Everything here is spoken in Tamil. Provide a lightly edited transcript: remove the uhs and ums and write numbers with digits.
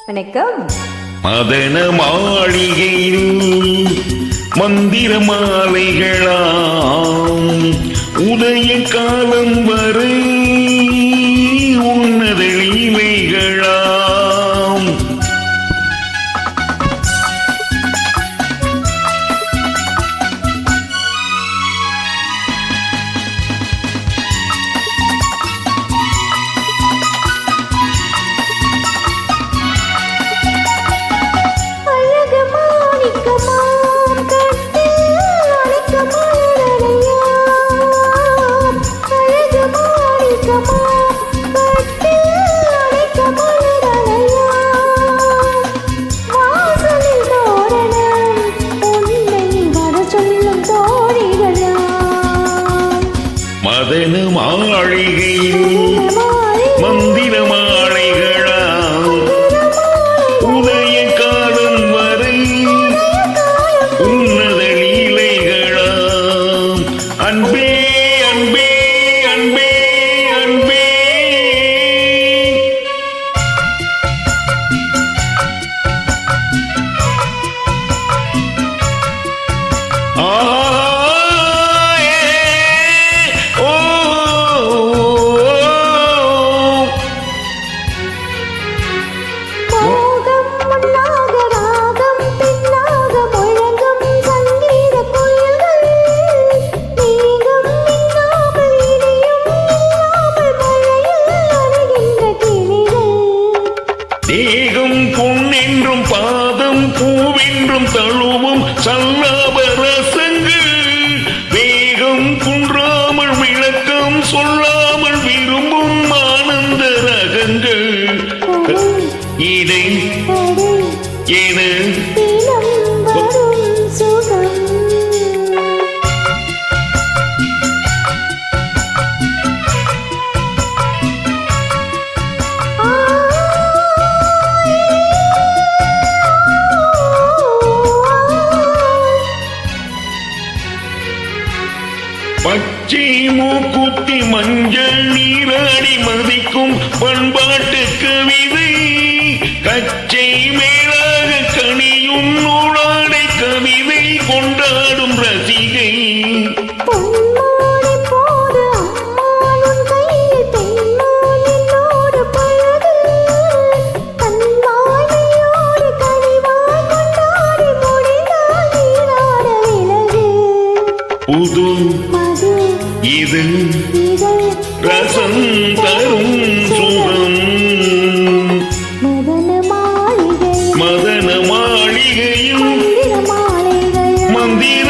வணக்கம். மதன மாளிகையில் மந்திர மாலைகளாம் உதய காலம் வரை உன்னத லீலைகளாம். மதன மாளிகையில் மந்திர மாலைகளாம் உதய காலம் வரை உன்னத லீலைகளாம். அன்பே அன்பே அன்பே அன்பே தேகம் பொன்னென்றும் பாதம் பூவென்றும் தழுவும் சல்லாப ரசங்கள் வேகம் குன்றாமல் விளக்கம் சொல்லாமல் விரும்பும் ஆனந்த ரகங்கள். இதை என பச்சை மூக்குத்தி மஞ்சள் நீராடி மதிக்கும் பண்பாட்டு கவிதை கச்சை மேலாக கனியும் நூலாடை கவிதை கொண்டாடும் ரசிகை. புது இது ரசம் தரும் சுகம். மதன மாளிகையும் மந்திர